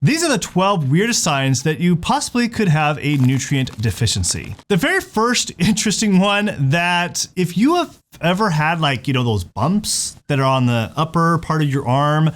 These are the 12 weirdest signs that you possibly could have a nutrient deficiency. The very first interesting one, that if you have ever had those bumps that are on the upper part of your arm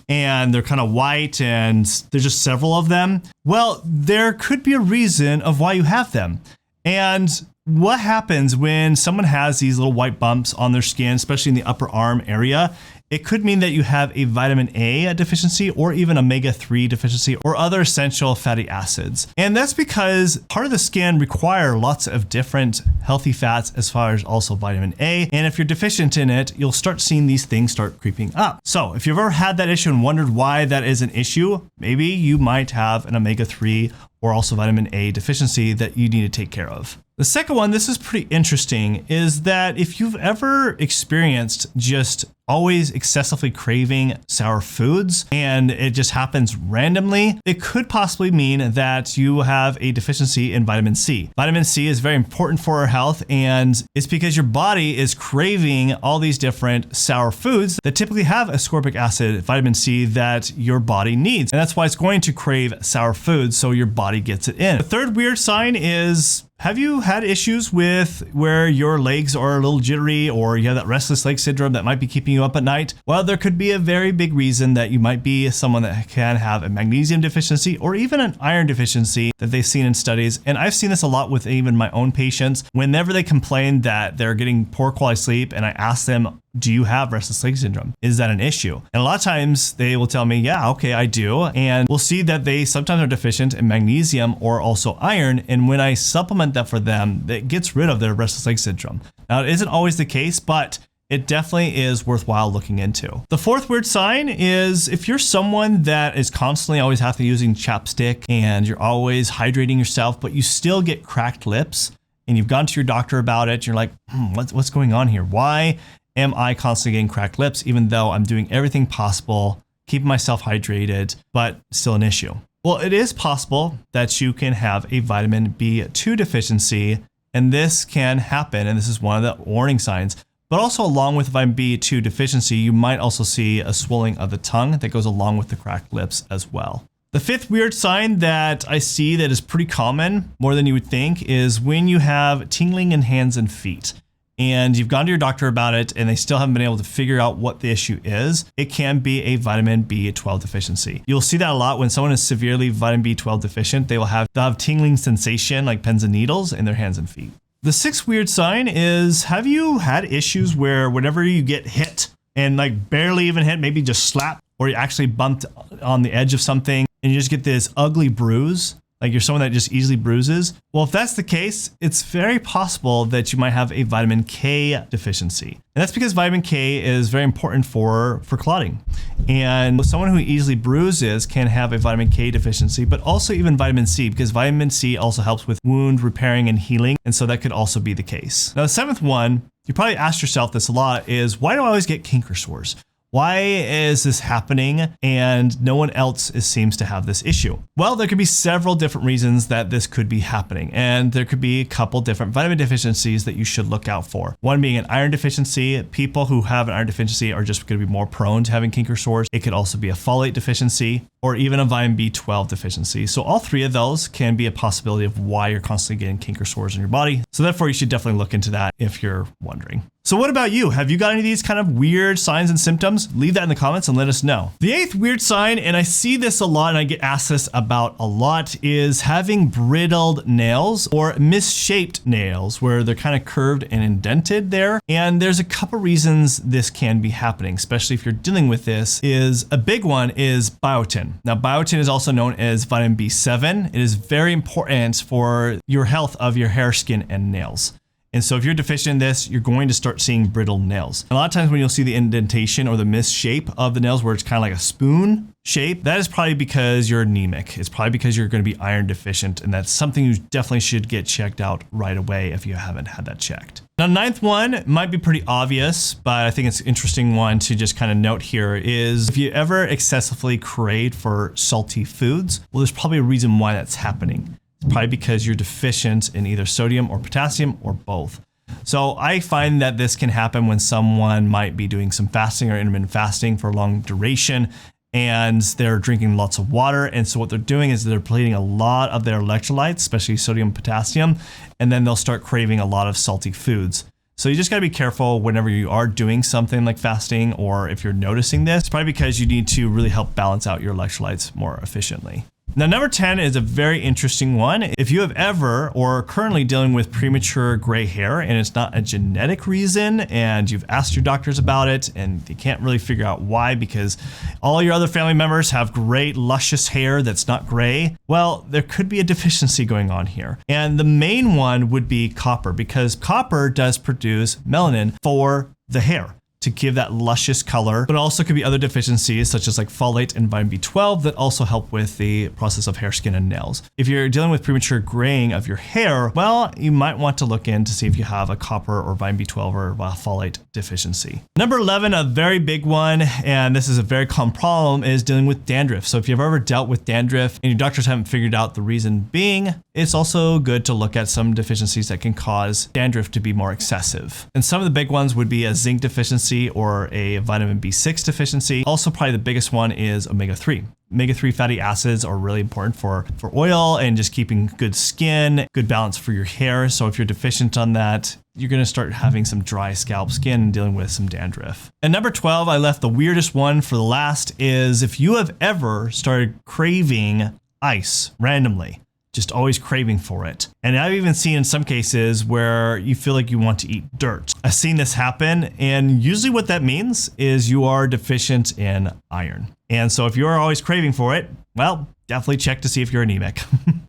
and they're kind of white and there's just several of them, well, there could be a reason of why you have them. And what happens when someone has these little white bumps on their skin, especially in the upper arm area? It could mean that you have a vitamin A deficiency or even omega-3 deficiency or other essential fatty acids. And that's because part of the skin require lots of different healthy fats as far as also vitamin A. And if you're deficient in it, you'll start seeing these things start creeping up. So if you've ever had that issue and wondered why that is an issue, maybe you might have an omega-3 or also vitamin A deficiency that you need to take care of. The second one, this is pretty interesting, is that if you've ever experienced just always excessively craving sour foods and it just happens randomly, it could possibly mean that you have a deficiency in vitamin C. Vitamin C is very important for our health, and it's because your body is craving all these different sour foods that typically have ascorbic acid, vitamin C, that your body needs. And that's why it's going to crave sour foods, so your body gets it in. The third weird sign is, have you had issues with where your legs are a little jittery, or you have that restless leg syndrome that might be keeping you up at night? Well, there could be a very big reason that you might be someone that can have a magnesium deficiency or even an iron deficiency that they've seen in studies. And I've seen this a lot with even my own patients. Whenever they complain that they're getting poor quality sleep and I ask them, do you have restless leg syndrome? Is that an issue? And a lot of times they will tell me, yeah, okay, I do. And we'll see that they sometimes are deficient in magnesium or also iron. And when I supplement that for them, it gets rid of their restless leg syndrome. Now, it isn't always the case, but it definitely is worthwhile looking into. The fourth weird sign is if you're someone that is constantly always have to using chapstick and you're always hydrating yourself, but you still get cracked lips and you've gone to your doctor about it. You're like, what's going on here? Why am I constantly getting cracked lips, even though I'm doing everything possible, keeping myself hydrated, but still an issue? Well, it is possible that you can have a vitamin B2 deficiency, and this can happen, and this is one of the warning signs. But also along with vitamin B2 deficiency, you might also see a swelling of the tongue that goes along with the cracked lips as well. The fifth weird sign that I see that is pretty common, more than you would think, is when you have tingling in hands and feet, and you've gone to your doctor about it and they still haven't been able to figure out what the issue is. It can be a vitamin B12 deficiency. You'll see that a lot when someone is severely vitamin B12 deficient. They'll have tingling sensation like pins and needles in their hands and feet. The sixth weird sign is, have you had issues where whenever you get hit and barely even hit, maybe just slap, or you actually bumped on the edge of something and you just get this ugly bruise? Like you're someone that just easily bruises. Well, if that's the case, it's very possible that you might have a vitamin K deficiency. And that's because vitamin K is very important for clotting. And someone who easily bruises can have a vitamin K deficiency, but also even vitamin C, because vitamin C also helps with wound repairing and healing. And so that could also be the case. Now, the seventh one, you probably asked yourself this a lot, is why do I always get canker sores? Why is this happening and no one else seems to have this issue? Well, there could be several different reasons that this could be happening, and there could be a couple different vitamin deficiencies that you should look out for. One being an iron deficiency. People who have an iron deficiency are just going to be more prone to having canker sores. It could also be a folate deficiency or even a vitamin B12 deficiency. So all three of those can be a possibility of why you're constantly getting canker sores in your body. So therefore, you should definitely look into that if you're wondering. So what about you? Have you got any of these kind of weird signs and symptoms? Leave that in the comments and let us know. The eighth weird sign, and I see this a lot and I get asked this about a lot, is having brittled nails or misshaped nails where they're kind of curved and indented there. And there's a couple reasons this can be happening, especially if you're dealing with this. Is a big one is biotin. Now, biotin is also known as vitamin B7. It is very important for your health of your hair, skin, and nails. And so if you're deficient in this, you're going to start seeing brittle nails. A lot of times when you'll see the indentation or the misshape of the nails where it's kind of like a spoon shape, that is probably because you're anemic. It's probably because you're going to be iron deficient, and that's something you definitely should get checked out right away if you haven't had that checked. Now, ninth one might be pretty obvious, but I think it's an interesting one to just kind of note here is if you ever excessively crave for salty foods, well, there's probably a reason why that's happening. Probably because you're deficient in either sodium or potassium or both. So I find that this can happen when someone might be doing some fasting or intermittent fasting for a long duration, and they're drinking lots of water. And so what they're doing is they're depleting a lot of their electrolytes, especially sodium, potassium, and then they'll start craving a lot of salty foods. So you just gotta be careful whenever you are doing something like fasting, or if you're noticing this, it's probably because you need to really help balance out your electrolytes more efficiently. Now, number 10 is a very interesting one. If you have ever or are currently dealing with premature gray hair and it's not a genetic reason and you've asked your doctors about it and you can't really figure out why because all your other family members have great luscious hair that's not gray, well, there could be a deficiency going on here. And the main one would be copper, because copper does produce melanin for the hair to give that luscious color, but also could be other deficiencies such as like folate and vitamin B12 that also help with the process of hair, skin, and nails. If you're dealing with premature graying of your hair, well, you might want to look in to see if you have a copper or vitamin B12 or folate deficiency. Number 11, a very big one, and this is a very common problem, is dealing with dandruff. So if you've ever dealt with dandruff and your doctors haven't figured out the reason being, it's also good to look at some deficiencies that can cause dandruff to be more excessive. And some of the big ones would be a zinc deficiency or a vitamin B6 deficiency. Also, probably the biggest one is omega-3. Omega-3 fatty acids are really important for oil and just keeping good skin, good balance for your hair. So if you're deficient on that, you're gonna start having some dry scalp skin and dealing with some dandruff. And number 12, I left the weirdest one for the last, is if you have ever started craving ice randomly. Just always craving for it. And I've even seen in some cases where you feel like you want to eat dirt. I've seen this happen, and usually what that means is you are deficient in iron. And so if you're always craving for it, well, definitely check to see if you're anemic.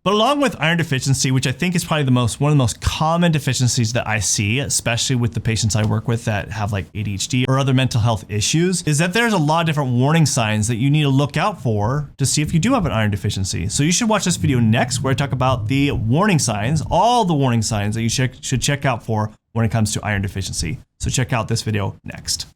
But along with iron deficiency, which I think is probably one of the most common deficiencies that I see, especially with the patients I work with that have like ADHD or other mental health issues, is that there's a lot of different warning signs that you need to look out for to see if you do have an iron deficiency. So you should watch this video next where I talk about the warning signs, all the warning signs that you should check out for when it comes to iron deficiency. So check out this video next.